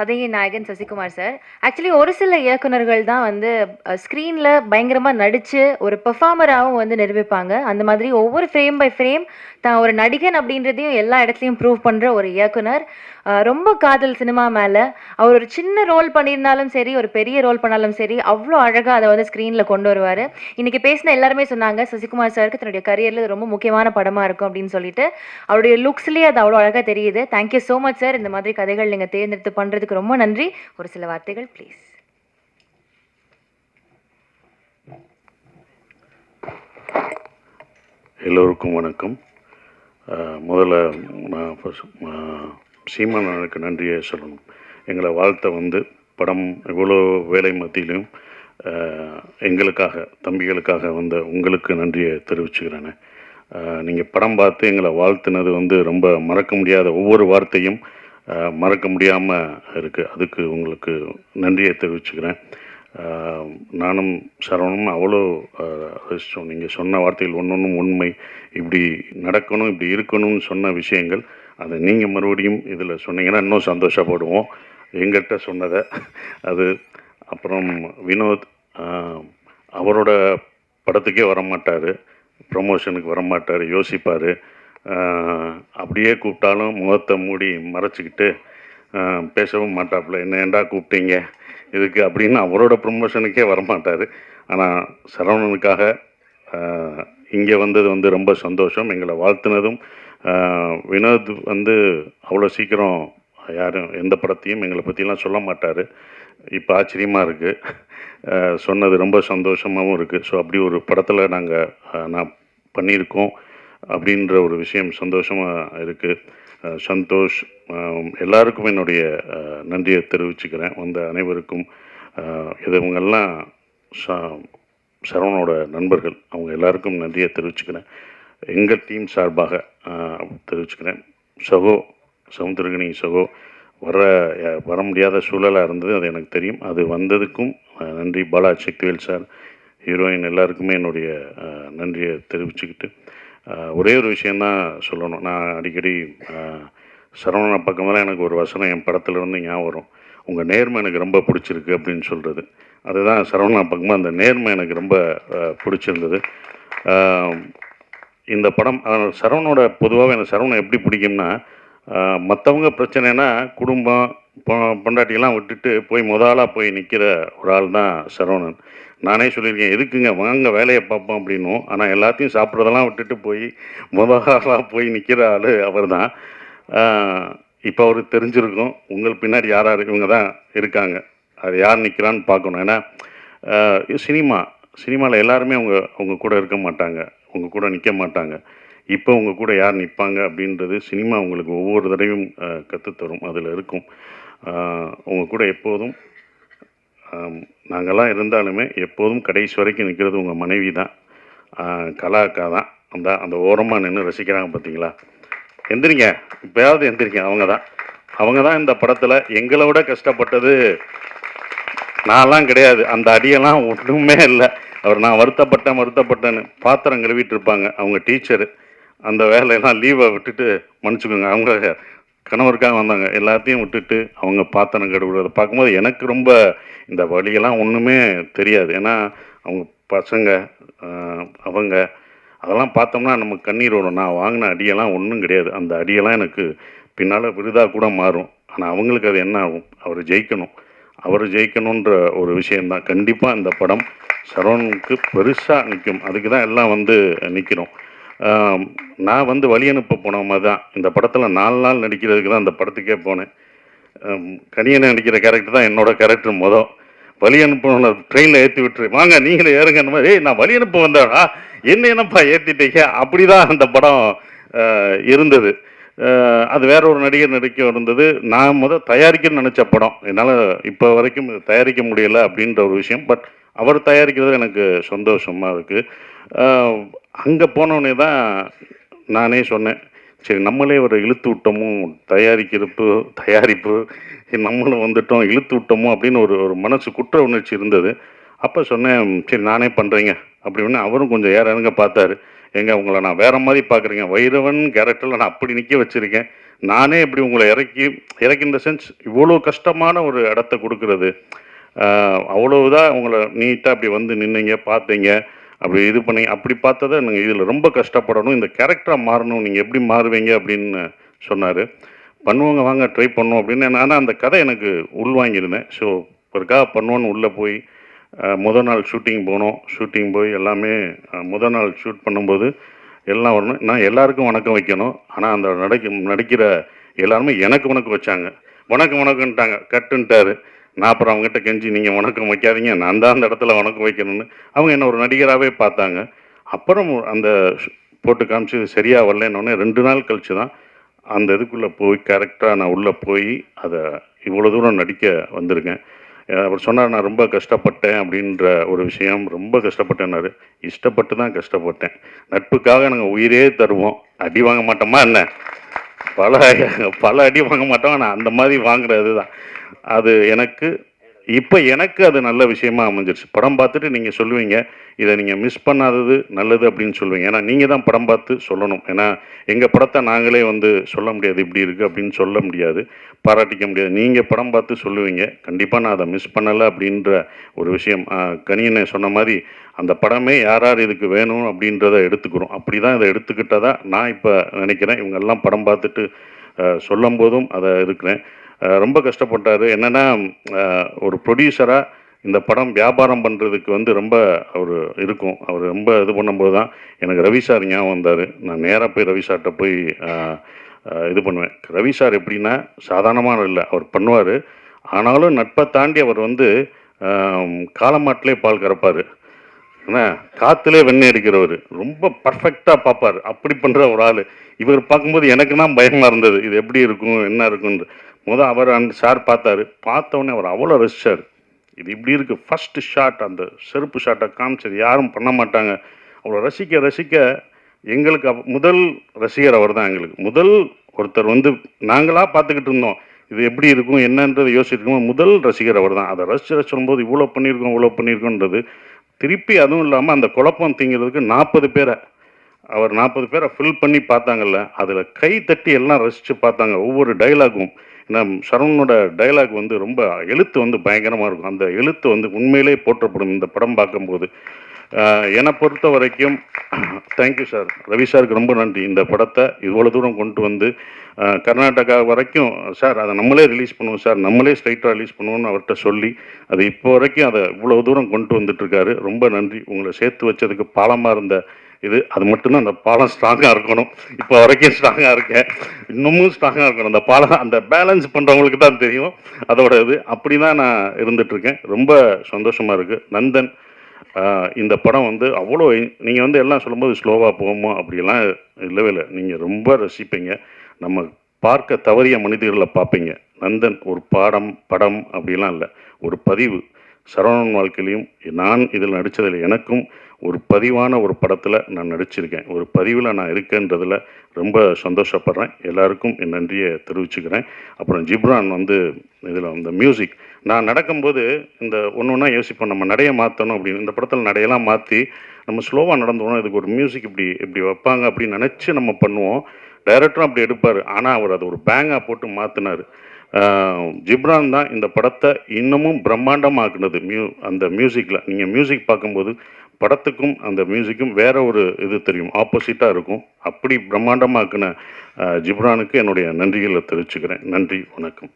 கதையின் நாயகன் Sasikumar sir. Actually ஒரு சில இயக்குனர்கள் தான் வந்து ஸ்க்ரீன்ல பயங்கரமா நடிச்சு ஒரு பெர்ஃபார்மராவும் வந்து நிரூபிப்பாங்க. அந்த மாதிரி ஒவ்வொரு ஃப்ரேம் பை ஃப்ரேம் தான் ஒரு நடிகன் அப்படின்றதையும் எல்லா இடத்துலயும் ப்ரூவ் பண்ற ஒரு இயக்குனர். ரொம்ப காதல் சினிமா மேல. அவர் ஒரு சின்ன ரோல் பண்ணியிருந்தாலும் சரி, ஒரு பெரிய ரோல் பண்ணாலும் சரி, அவ்ளோ அழகா அத வந்து ஸ்க்ரீன்ல கொண்டு வருவாரு. இன்னைக்கு பேசின எல்லாருமே சொன்னாங்க, சசிகுமார் சாருக்கு தன்னுடைய கரியர்ல இது ரொம்ப முக்கியமான படமா இருக்கும் அப்படின்னு சொல்லிட்டு. அவருடைய லுக்ஸ்லயே அது அவ்வளோ அழகா தெரியுது. Thank you so much sir. இந்த மாதிரி கதைகள் நீங்க தேர்ந்தெடுத்து பண்றதுக்கு ரொம்ப நன்றி. ஒரு சில வார்த்தைகள் ப்ளீஸ். எல்லோருக்கும் வணக்கம். முதல்ல நான் சீமானனுக்கு நன்றியை சொல்லணும். எங்களை வாழ்த்த வந்து படம் இவ்வளோ வேலை மத்தியிலும் எங்களுக்காக தம்பிகளுக்காக வந்த உங்களுக்கு நன்றியை தெரிவிச்சுக்கிறேன். நீங்கள் படம் பார்த்து எங்களை வாழ்த்துனது வந்து ரொம்ப மறக்க முடியாத ஒவ்வொரு வார்த்தையும் மறக்க முடியாமல் இருக்குது. அதுக்கு உங்களுக்கு நன்றியை தெரிவிச்சுக்கிறேன். நானும் சரவணும் அவ்வளோ ரசித்தோம். நீங்கள் சொன்ன வார்த்தைகள் ஒன்றொன்றும் உண்மை. இப்படி நடக்கணும், இப்படி இருக்கணும்னு சொன்ன விஷயங்கள் அதை நீங்கள் மறுபடியும் இதில் சொன்னீங்கன்னா இன்னும் சந்தோஷப்படுவோம் எங்கிட்ட சொன்னதை. அது அப்புறம் வினோத் அவரோட படத்துக்கே வரமாட்டார், ப்ரமோஷனுக்கு வரமாட்டார், யோசிப்பார். அப்படியே கூப்பிட்டாலும் முகத்தை மூடி மறைச்சிக்கிட்டு பேசவும் மாட்டாப்புல. என்ன ஏண்டா கூப்பிட்டீங்க இதுக்கு அப்படின்னு அவரோட ப்ரமோஷனுக்கே வரமாட்டார். ஆனால் சரவணனுக்காக இங்கே வந்தது வந்து ரொம்ப சந்தோஷம். எங்களை வாழ்த்துனதும் வினோத் வந்து அவ்வளோ சீக்கிரம் யாரும் எந்த படத்தையும் எங்களை பற்றிலாம் சொல்ல மாட்டார். இப்போ ஆச்சரியமாக இருக்குது, சொன்னது ரொம்ப சந்தோஷமாகவும் இருக்குது. ஸோ அப்படி ஒரு படத்தில் நான் பண்ணியிருக்கோம் அப்படின்ற ஒரு விஷயம் சந்தோஷமாக இருக்குது. சந்தோஷ் எல்லாருக்கும் என்னுடைய நன்றியை தெரிவிச்சுக்கிறேன். வந்த அனைவருக்கும். இவங்கெல்லாம் சரவணோட நண்பர்கள், அவங்க எல்லாருக்கும் நன்றியை தெரிவிச்சுக்கிறேன். எங்கள் டீம் சார்பாக தெரிவிச்சுக்கிறேன். சமுத்திரகனி சகோ வர முடியாத சூழலாக இருந்தது, அது எனக்கு தெரியும். அது வந்ததுக்கும் நன்றி. பாலா சக்திவேல் சார், ஹீரோயின் எல்லாருக்குமே என்னுடைய நன்றியை தெரிவிச்சுக்கிட்டு ஒரே ஒரு விஷயந்தான் சொல்லணும். நான் அடிக்கடி சரவண பக்கமெல்லாம் எனக்கு ஒரு வசனம் என் படத்தில் வந்து ஞாபகம் வரும். உங்கள் நேர்மை எனக்கு ரொம்ப பிடிச்சிருக்கு அப்படின்னு சொல்கிறது. அதுதான் சரவணா பக்கமாக அந்த நேர்மை எனக்கு ரொம்ப பிடிச்சிருந்தது. இந்த படம் சரவணோட பொதுவாகவே எனக்கு சரவணன் எப்படி பிடிக்கும்னா, மற்றவங்க பிரச்சனைனா குடும்பம் பொண்டாட்டியெல்லாம் விட்டுட்டு போய் முதலாக போய் நிற்கிற ஒரு ஆள் தான் சரவணன். நானே சொல்லியிருக்கேன், எதுக்குங்க வாங்க வேலையை பார்ப்போம் அப்படின்னும். ஆனால் எல்லாத்தையும் சாப்பிட்றதெல்லாம் விட்டுட்டு போய் முதலாக போய் நிற்கிற ஆள் அவர் தான். இப்போ அவருக்கு தெரிஞ்சிருக்கும் உங்கள் பின்னாடி யார் யார் இவங்க தான் இருக்காங்க, அது யார் நிற்கிறான்னு பார்க்கணும். ஏன்னா சினிமாவில் எல்லாருமே அவங்க கூட இருக்க மாட்டாங்க, உங்கள் கூட நிற்க மாட்டாங்க. இப்போ உங்கள் கூட யார் நிற்பாங்க அப்படின்றது சினிமா உங்களுக்கு ஒவ்வொரு தடவையும் கற்றுத்தரும். அதில் இருக்கும். உங்கள் கூட எப்போதும் நாங்கள்லாம் இருந்தாலுமே எப்போதும் கடைசி வரைக்கும் நிற்கிறது உங்கள் மனைவி தான், கலா அக்கா தான். அந்த ஓரமாக நின்று ரசிக்கிறாங்க பார்த்தீங்களா? எந்திரிங்க, இப்போயாவது எந்திரிங்க. அவங்க தான் இந்த படத்தில் எங்களை விட கஷ்டப்பட்டது. நான்லாம் கிடையாது, அந்த அடியெல்லாம் ஒன்றுமே இல்லை. நான் வருத்தப்பட்டேன்னு பாத்திரம் கழுவிட்டு இருப்பாங்க அவங்க டீச்சரு. அந்த வேலையெல்லாம் லீவை விட்டுட்டு மன்னிச்சுக்கோங்க, அவங்க கணவருக்காக வந்தாங்க, எல்லாத்தையும் விட்டுட்டு அவங்க பாத்திரம் கழுவுறதை பார்க்கும்போது எனக்கு ரொம்ப இந்த வழியெல்லாம் ஒன்றுமே தெரியாது. ஏன்னா அவங்க பசங்க அவங்க அதெல்லாம் பார்த்தோம்னா நமக்கு கண்ணீர் வரும். நான் வாங்கின அடியெல்லாம் ஒன்றும் கிடையாது. அந்த அடியெல்லாம் எனக்கு பின்னால் விருதாக கூட மாறும். ஆனால் அவங்களுக்கு அது என்ன ஆகும்? அவர் ஜெயிக்கணுன்ற ஒரு விஷயந்தான். கண்டிப்பாக இந்த படம் சரவணனுக்கு பெருசாக நிற்கும். அதுக்கு தான் எல்லாம் வந்து நிற்கிறோம். நான் வந்து வழி அனுப்ப போன மாதிரி தான் இந்த படத்தில் 4 நாள் நடிக்கிறதுக்கு தான் அந்த படத்துக்கே போனேன். கனியனை நடிக்கிற கேரக்டர் தான் என்னோடய கேரக்டர். வழி அனுப்ப ட்ரெயினில் ஏற்றி விட்டுரு, வாங்க நீங்களே ஏறுங்க. அந்த மாதிரி நான் வழி அனுப்ப வந்தேடா, என்னப்பா ஏற்றிட்டீங்க? அப்படி தான் அந்த படம் இருந்தது. அது வேற ஒரு நடிகர் நடிக்க இருந்தது. நான் தயாரிக்கணும்னு நினச்ச படம். என்னால் இப்போ வரைக்கும் தயாரிக்க முடியலை அப்படின்ற ஒரு விஷயம். பட் அவர் தயாரிக்கிறது எனக்கு சந்தோஷமாக இருக்குது. அங்கே போனோடனே தான் நானே சொன்னேன், சரி நம்மளே ஒரு இழுத்து விட்டோமோ, தயாரிப்பு நம்மளும் வந்துட்டோம், இழுத்து விட்டோமோ அப்படின்னு ஒரு மனசு குற்ற உணர்ச்சி இருந்தது. அப்போ சொன்னேன், சரி நானே பண்ணுறேங்க அப்படின்னு. அவரும் கொஞ்சம் இறங்க பார்த்தாரு. எங்க உங்களை நான் வேற மாதிரி பார்க்குறீங்க, வைரவன் கேரக்டரில் நான் அப்படி நிற்க வச்சுருக்கேன், நானே இப்படி உங்களை இறக்கி இந்த சென்ஸ் இவ்வளோ கஷ்டமான ஒரு இடத்த கொடுக்குறது, அவ்வளவுதான் உங்களை நீட்டாக அப்படி வந்து நின்னீங்க, பார்த்தீங்க, அப்படி இது பண்ணி அப்படி பார்த்ததை நீங்கள் இதில் ரொம்ப கஷ்டப்படணும், இந்த கேரக்டராக மாறணும், நீங்கள் எப்படி மாறுவீங்க அப்படின்னு சொன்னார். பண்ணுவாங்க, வாங்க ட்ரை பண்ணோம் அப்படின்னு. ஆனால் அந்த கதை எனக்கு உள்வாங்கியிருந்தேன். ஸோ ஒருக்காக பண்ணுவோன்னு உள்ளே போய் முதல் நாள் ஷூட்டிங் போனோம். ஷூட்டிங் போய் எல்லாமே முதல் நாள் ஷூட் பண்ணும்போது எல்லாம் வரணும், நான் எல்லாருக்கும் வணக்கம் வைக்கணும். ஆனால் அந்த நடிக்கிற எல்லாருமே எனக்கு வணக்கம் வச்சாங்க. வணக்கம் வணக்கம்ட்டாங்க, கட்டுன்ட்டாரு. நான் அப்புறம் அவங்ககிட்ட கெஞ்சி, நீங்கள் வணக்கம் வைக்காதீங்க, நான் தான் அந்த இடத்துல வணக்கம் வைக்கணும்னு. அவங்க என்ன ஒரு நடிகராகவே பார்த்தாங்க. அப்புறம் அந்த போட்டு காமிச்சு சரியாக வரலன்னொடனே 2 நாள் கழிச்சு தான் அந்த இதுக்குள்ளே போய் கரெக்டாக நான் உள்ளே போய் அதை இவ்வளோ தூரம் நடிக்க வந்திருக்கேன். அவர் சொன்னார், நான் ரொம்ப கஷ்டப்பட்டேன் அப்படின்ற ஒரு விஷயம். ரொம்ப கஷ்டப்பட்டேன்னாரு. இஷ்டப்பட்டு தான் கஷ்டப்பட்டேன். நட்புக்காக நாங்கள் உயிரே தருவோம். அடி வாங்க மாட்டோமா என்ன? பல அடி வாங்க மாட்டோம். ஆனால் அந்த மாதிரி வாங்குறது தான் அது எனக்கு இப்போ எனக்கு அது நல்ல விஷயமா அமைஞ்சிருச்சு. படம் பார்த்துட்டு நீங்கள் சொல்லுவீங்க, இதை நீங்கள் மிஸ் பண்ணாதது நல்லது அப்படின்னு சொல்லுவீங்க. ஏன்னா நீங்கள் தான் படம் பார்த்து சொல்லணும். ஏன்னா எங்கள் படத்தை நாங்களே வந்து சொல்ல முடியாது, இப்படி இருக்குது அப்படின்னு சொல்ல முடியாது, பாராட்டிக்க முடியாது. நீங்கள் படம் பார்த்து சொல்லுவீங்க. கண்டிப்பாக நான் அதை மிஸ் பண்ணலை அப்படின்ற ஒரு விஷயம். கனியனை சொன்ன மாதிரி அந்த படமே யார் யார் இதுக்கு வேணும் அப்படின்றத எடுத்துக்கிறோம். அப்படி தான் இதை எடுத்துக்கிட்டதா நான் இப்போ நினைக்கிறேன். இவங்கெல்லாம் படம் பார்த்துட்டு சொல்லும் போதும் அதை இருக்கிறேன். ரொம்ப கஷ்டப்பட்டார். என்னென்னா ஒரு ப்ரொடியூசராக இந்த படம் வியாபாரம் பண்ணுறதுக்கு வந்து ரொம்ப அவர் இருக்கும். அவர் ரொம்ப இது பண்ணும்போது தான் எனக்கு ரவி சார் ஞாபகம் வந்தார். நான் நேராக போய் ரவி சார்கிட்ட போய் இது பண்ணுவேன். ரவி சார் எப்படின்னா சாதாரணமான இல்லை, அவர் பண்ணுவார். ஆனாலும் நட்பை தாண்டி அவர் வந்து காலமாட்டிலே பால் கறப்பார், ஏன்னா காற்றுலே வெண்ணெய் அடிக்கிறவர், ரொம்ப பர்ஃபெக்டாக பார்ப்பார். அப்படி பண்ணுற ஒரு ஆள். இவர் பார்க்கும்போது எனக்கு தான் பயமாக இருந்தது, இது எப்படி இருக்கும் என்ன இருக்குன்னு. அவர் அந்த சார் பார்த்தாரு. பார்த்தவொடனே அவர் அவ்வளோ ரசிச்சார். இது இப்படி இருக்குது, ஃபஸ்ட்டு ஷாட் அந்த செருப்பு ஷாட்டை காமிச்சது யாரும் பண்ண மாட்டாங்க. அவ்வளோ ரசிக்க ரசிக்க எங்களுக்கு முதல் ரசிகர் அவர் தான். எங்களுக்கு முதல் ஒருத்தர் வந்து நாங்களாக பார்த்துக்கிட்டு இருந்தோம், இது எப்படி இருக்கும் என்னன்றதை யோசிச்சிருக்கோம். முதல் ரசிகர் அவர் தான். அதை ரசித்து சொல்லும்போது இவ்வளோ பண்ணியிருக்கோன்றது திருப்பி, அதுவும் இல்லாமல் அந்த குழப்பம் தீங்கிறதுக்கு 40 பேரை அவர் 40 பேரை ஃபில் பண்ணி பார்த்தாங்கல்ல, அதில் கை தட்டி எல்லாம் ரசித்து பார்த்தாங்க ஒவ்வொரு டைலாகும். ஏன்னா சரவணனோட டைலாக் வந்து ரொம்ப எழுத்து வந்து பயங்கரமாக இருக்கும். அந்த எழுத்து வந்து உண்மையிலே போற்றப்படும் இந்த படம் பார்க்கும்போது. என்னை பொறுத்த வரைக்கும் தேங்க்யூ சார், ரவி சாருக்கு ரொம்ப நன்றி. இந்த படத்தை இவ்வளோ தூரம் கொண்டு வந்து கர்நாடகா வரைக்கும், சார் அதை நம்மளே ரிலீஸ் பண்ணுவோம் சார், நம்மளே ஸ்ட்ரைட்டாக ரிலீஸ் பண்ணுவோம்னு அவர்கிட்ட சொல்லி அது இப்போ வரைக்கும் அதை இவ்வளோ தூரம் கொண்டு வந்துட்டுருக்காரு. ரொம்ப நன்றி. உங்களை சேர்த்து வச்சதுக்கு பாலமாக இருந்த அது மட்டும்தான். அந்த பாலம் ஸ்ட்ராங்காக இருக்கணும். இப்போ வரைக்கும் ஸ்ட்ராங்காக இருக்கேன், இன்னமும் ஸ்ட்ராங்காக இருக்கணும். அந்த பாலம் அந்த பேலன்ஸ் பண்ணுறவங்களுக்கு தான் தெரியும் அதோட அப்படி தான் நான் இருந்துகிட்ருக்கேன். ரொம்ப சந்தோஷமாக இருக்குது. நந்தன், இந்த படம் வந்து அவ்வளோ நீங்கள் வந்து எல்லாம் சொல்லும்போது ஸ்லோவாக போகுமோ அப்படிலாம் இல்லவே இல்லை. நீங்கள் ரொம்ப ரசிப்பீங்க. நம்ம பார்க்க தவறிய மனிதர்களை பார்ப்பீங்க. நந்தன் ஒரு படம் அப்படிலாம் இல்லை, ஒரு பதிவு. சரவணன் வாழ்க்கையிலையும் நான் இதில் நடித்ததில் எனக்கும் ஒரு பதிவான ஒரு படத்தில் நான் நடிச்சிருக்கேன். ஒரு பதிவில் நான் இருக்கேன்றதில் ரொம்ப சந்தோஷப்படுறேன். எல்லாருக்கும் என் நன்றியை தெரிவிச்சுக்கிறேன். அப்புறம் ஜிப்ரான் வந்து இதில் அந்த மியூசிக் நான் நடக்கும்போது இந்த ஒன்றா யோசிப்போம், நம்ம நடையை மாற்றணும் அப்படின்னு. இந்த படத்தில் நடையெல்லாம் மாற்றி நம்ம ஸ்லோவாக நடந்துவோம், இதுக்கு ஒரு மியூசிக் இப்படி வைப்பாங்க அப்படின்னு நினச்சி நம்ம பண்ணுவோம். டைரக்டரும் அப்படி எடுப்பார். ஆனால் அவர் அதை ஒரு பேங்காக போட்டு மாற்றினார். ஜிப்ரான் தான் இந்த படத்தை இன்னமும் பிரம்மாண்டமாக்குனது. அந்த மியூசிக்கில் நீங்கள் மியூசிக் பார்க்கும்போது படத்துக்கும் அந்த மியூசிக்கும் வேற ஒரு தெரியும், ஆப்போசிட்டாக இருக்கும். அப்படி பிரம்மாண்டமாக்குன ஜிப்ரானுக்கு என்னுடைய நன்றிகளை தெரிவிச்சுக்கிறேன். நன்றி, வணக்கம்.